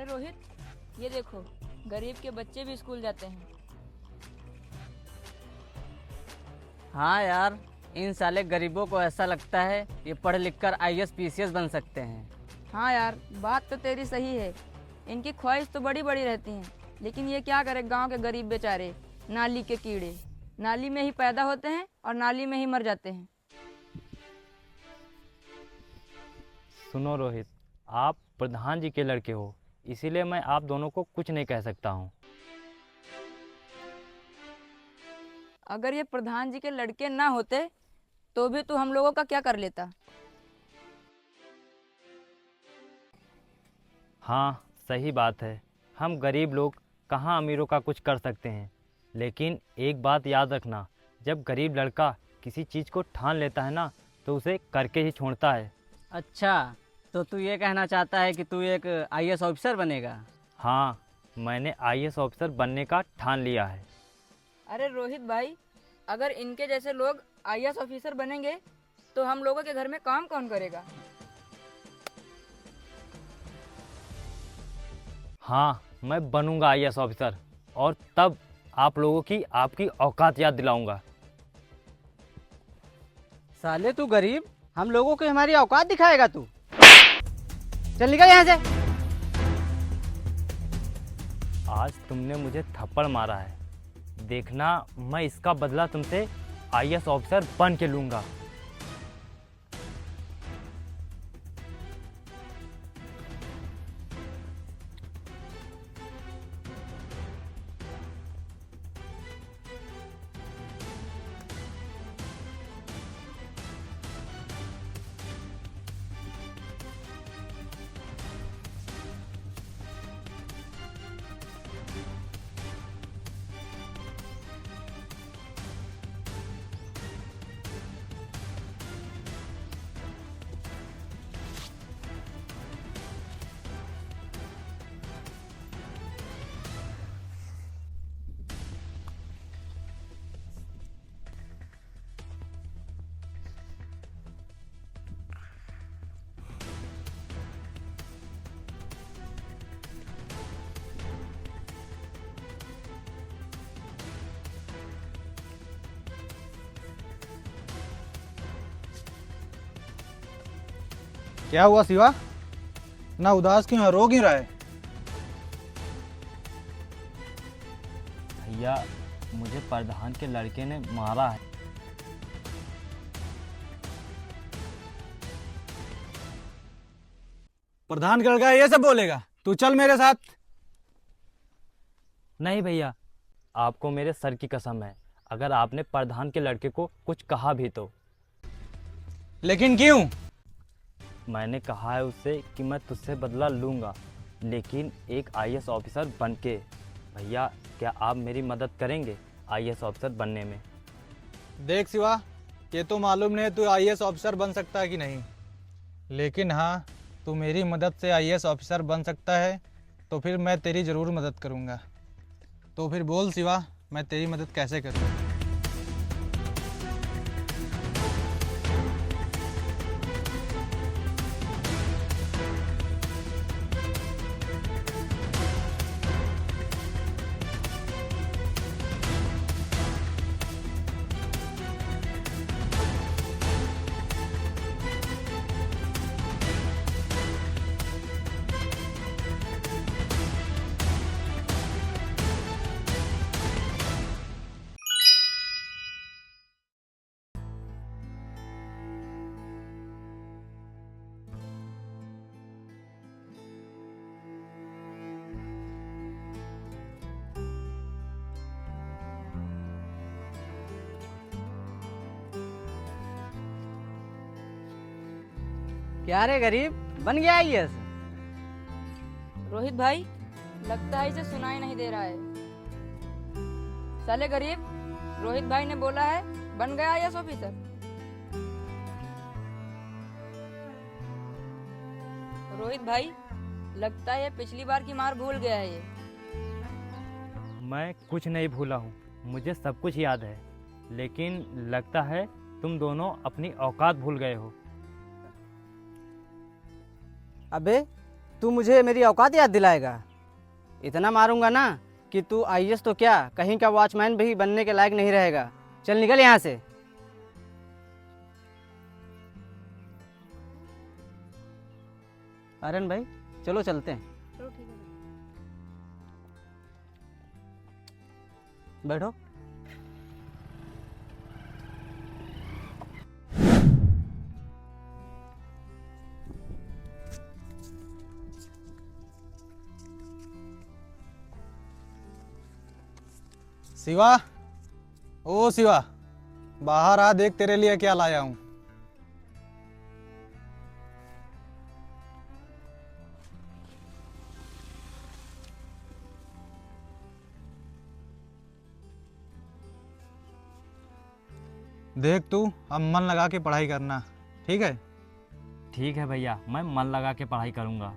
रोहित, ये देखो, गरीब के बच्चे भी स्कूल जाते हैं। हाँ यार, इन साले गरीबों को ऐसा लगता है ये पढ़ लिख कर आईएएस पीसीएस बन सकते हैं। हाँ यार, बात तो तेरी सही है। इनकी ख्वाहिश तो बड़ी बड़ी रहती हैं, लेकिन ये क्या करे, गांव के गरीब बेचारे नाली के कीड़े, नाली में ही पैदा होते हैं और नाली में ही मर जाते हैं। सुनो रोहित, आप प्रधान जी के लड़के हो, इसीलिए मैं आप दोनों को कुछ नहीं कह सकता हूँ। अगर ये प्रधान जी के लड़के ना होते तो भी तू हम लोगों का क्या कर लेता। हाँ, सही बात है। हम गरीब लोग कहाँ अमीरों का कुछ कर सकते हैं। लेकिन एक बात याद रखना, जब गरीब लड़का किसी चीज़ को ठान लेता है ना, तो उसे करके ही छोड़ता है। अच्छा, तो तू ये कहना चाहता है कि तू एक आईएएस ऑफिसर बनेगा? हाँ, मैंने आईएएस ऑफिसर बनने का ठान लिया है। अरे रोहित भाई, अगर इनके जैसे लोग आईएएस ऑफिसर बनेंगे तो हम लोगों के घर में काम कौन करेगा। हाँ, मैं बनूंगा आईएएस ऑफिसर, और तब आप लोगों की आपकी औकात याद दिलाऊंगा। साले तू गरीब, हम लोगों को हमारी औकात दिखाएगा तू? चल निकल यहाँ से। आज तुमने मुझे थप्पड़ मारा है, देखना मैं इसका बदला तुमसे आईएएस ऑफिसर बन के लूंगा। क्या हुआ शिवा? ना उदास क्यों है, रो क्यों रहा है? भैया, मुझे प्रधान के लड़के ने मारा है। प्रधान का लड़का ये सब बोलेगा? तू चल मेरे साथ। नहीं भैया, आपको मेरे सर की कसम है, अगर आपने प्रधान के लड़के को कुछ कहा भी तो। लेकिन क्यों? मैंने कहा है उससे कि मैं तुझसे बदला लूँगा, लेकिन एक आईएएस ऑफिसर बन के। भैया, क्या आप मेरी मदद करेंगे आईएएस ऑफिसर बनने में? देख शिवा, ये तो मालूम नहीं तू आईएएस ऑफिसर बन सकता है कि नहीं, लेकिन हाँ, तू मेरी मदद से आईएएस ऑफिसर बन सकता है तो फिर मैं तेरी ज़रूर मदद करूँगा। तो फिर बोल शिवा, मैं तेरी मदद कैसे करूँ? क्या रे गरीब, बन गया आईएएस? रोहित भाई, लगता है इसे सुनाई नहीं दे रहा है। साले गरीब, रोहित भाई ने बोला है बन गया आईएएस ऑफिसर। रोहित भाई, लगता है ये पिछली बार की मार भूल गया है ये। मैं कुछ नहीं भूला हूँ, मुझे सब कुछ याद है, लेकिन लगता है तुम दोनों अपनी औकात भूल गए हो। अबे, तू मुझे मेरी औकात याद दिलाएगा? इतना मारूंगा ना कि तू आईएएस तो क्या, कहीं का वॉचमैन भी बनने के लायक नहीं रहेगा। चल निकल यहाँ से। आर्यन भाई चलो चलते हैं। चलो ठीक है। बैठो। शिवा, ओ शिवा, बाहर आ, देख तेरे लिए क्या लाया हूँ। देख तू अब मन लगा के पढ़ाई करना, ठीक है? ठीक है भैया, मैं मन लगा के पढ़ाई करूँगा।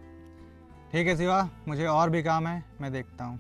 ठीक है शिवा, मुझे और भी काम है, मैं देखता हूँ।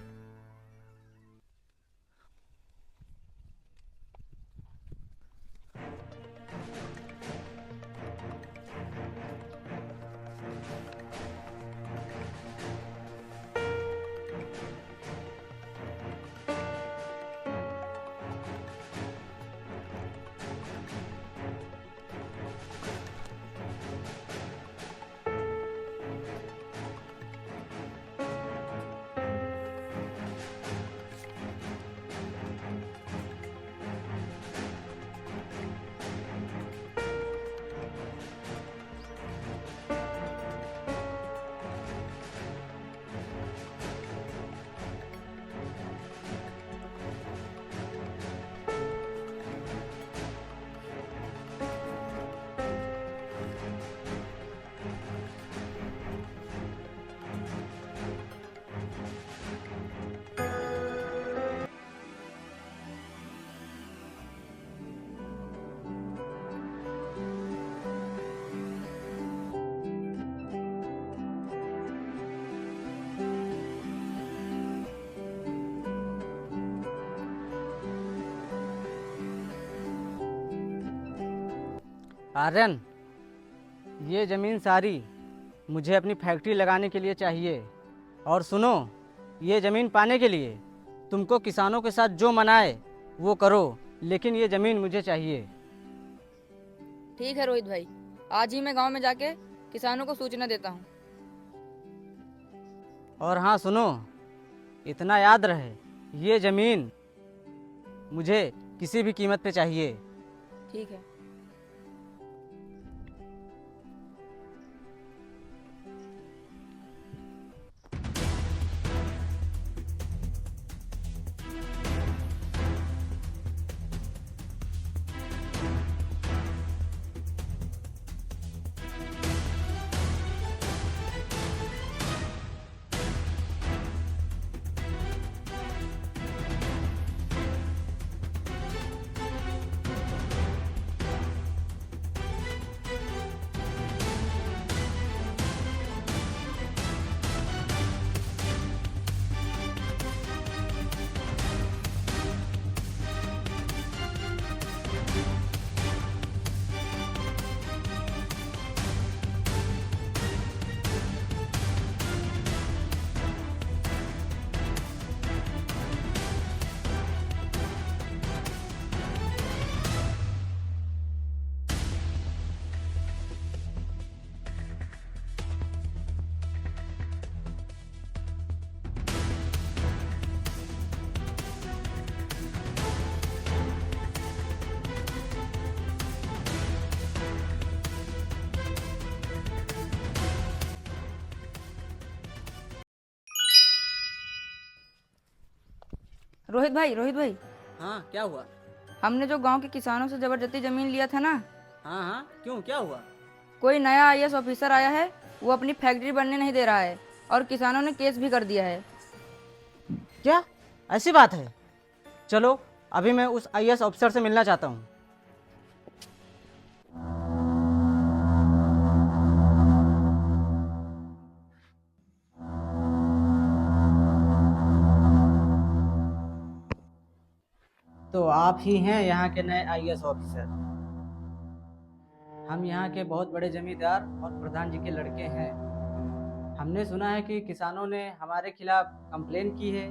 आर्यन, ये ज़मीन सारी मुझे अपनी फैक्ट्री लगाने के लिए चाहिए। और सुनो, ये ज़मीन पाने के लिए तुमको किसानों के साथ जो मनाए वो करो, लेकिन ये ज़मीन मुझे चाहिए। ठीक है रोहित भाई, आज ही मैं गांव में जाके किसानों को सूचना देता हूँ। और हाँ सुनो, इतना याद रहे, ये ज़मीन मुझे किसी भी कीमत पे चाहिए। ठीक है। रोहित भाई, हाँ क्या हुआ? हमने जो गांव के किसानों से जबरदस्ती जमीन लिया था ना, हाँ हाँ, क्यों, क्या हुआ? कोई नया आईएएस ऑफिसर आया है, वो अपनी फैक्ट्री बनने नहीं दे रहा है और किसानों ने केस भी कर दिया है। क्या ऐसी बात है? चलो अभी मैं उस आईएएस ऑफिसर से मिलना चाहता हूँ। तो आप ही हैं यहाँ के नए आईएएस ऑफिसर। हम यहाँ के बहुत बड़े जमींदार और प्रधान जी के लड़के हैं। हमने सुना है कि किसानों ने हमारे खिलाफ कंप्लेन की है,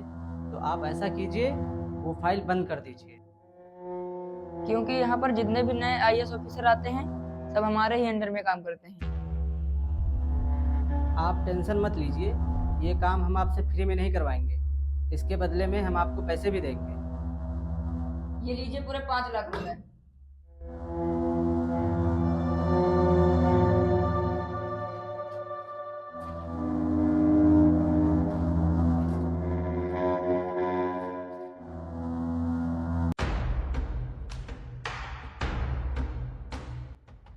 तो आप ऐसा कीजिए, वो फाइल बंद कर दीजिए। क्योंकि यहाँ पर जितने भी नए आईएएस ऑफिसर आते हैं सब हमारे ही अंडर में काम करते हैं। आप टेंशन मत लीजिए, ये काम हम आपसे फ्री में नहीं करवाएंगे, इसके बदले में हम आपको पैसे भी देंगे। ये लीजिए पूरे 5 लाख रुपए।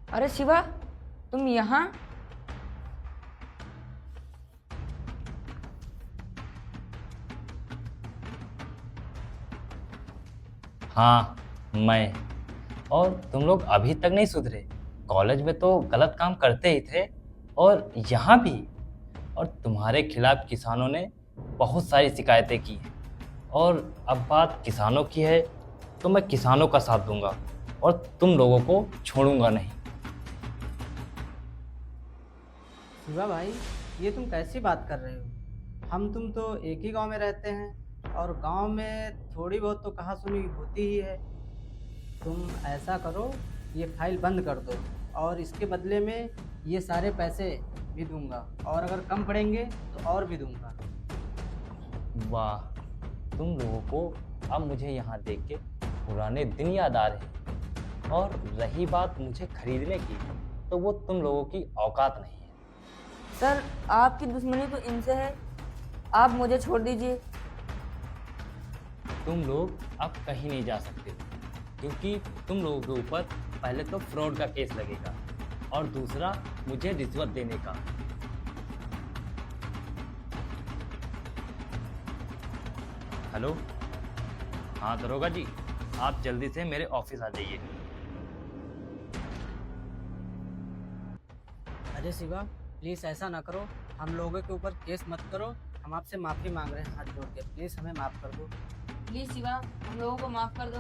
अरे शिवा, तुम यहाँ? हाँ, मैं। और तुम लोग अभी तक नहीं सुधरे। कॉलेज में तो गलत काम करते ही थे और यहाँ भी। और तुम्हारे खिलाफ किसानों ने बहुत सारी शिकायतें की हैं। और अब बात किसानों की है तो मैं किसानों का साथ दूंगा और तुम लोगों को छोड़ूंगा नहीं। शिवा भाई, ये तुम कैसी बात कर रहे हो? हम तुम तो एक ही गांव में रहते हैं और गांव में थोड़ी बहुत तो कहा सुनी होती ही है। तुम ऐसा करो, ये फाइल बंद कर दो और इसके बदले में ये सारे पैसे भी दूंगा, और अगर कम पड़ेंगे तो और भी दूंगा। वाह, तुम लोगों को अब मुझे यहाँ देख के पुराने दिन याद आ रहे हैं। और रही बात मुझे खरीदने की, तो वो तुम लोगों की औकात नहीं है। सर, आपकी दुश्मनी तो इनसे है, आप मुझे छोड़ दीजिए। तुम लोग अब कहीं नहीं जा सकते, क्योंकि तुम लोगों के ऊपर पहले तो फ्रॉड का केस लगेगा और दूसरा मुझे रिश्वत देने का। हेलो, हाँ दरोगा जी, आप जल्दी से मेरे ऑफिस आ जाइए। अरे शिवा, प्लीज़ ऐसा ना करो, हम लोगों के ऊपर केस मत करो। हम आपसे माफ़ी मांग रहे हैं हाथ जोड़ के, प्लीज़ हमें माफ़ कर दो। प्लीज शिवा, हम लोगों को माफ कर दो।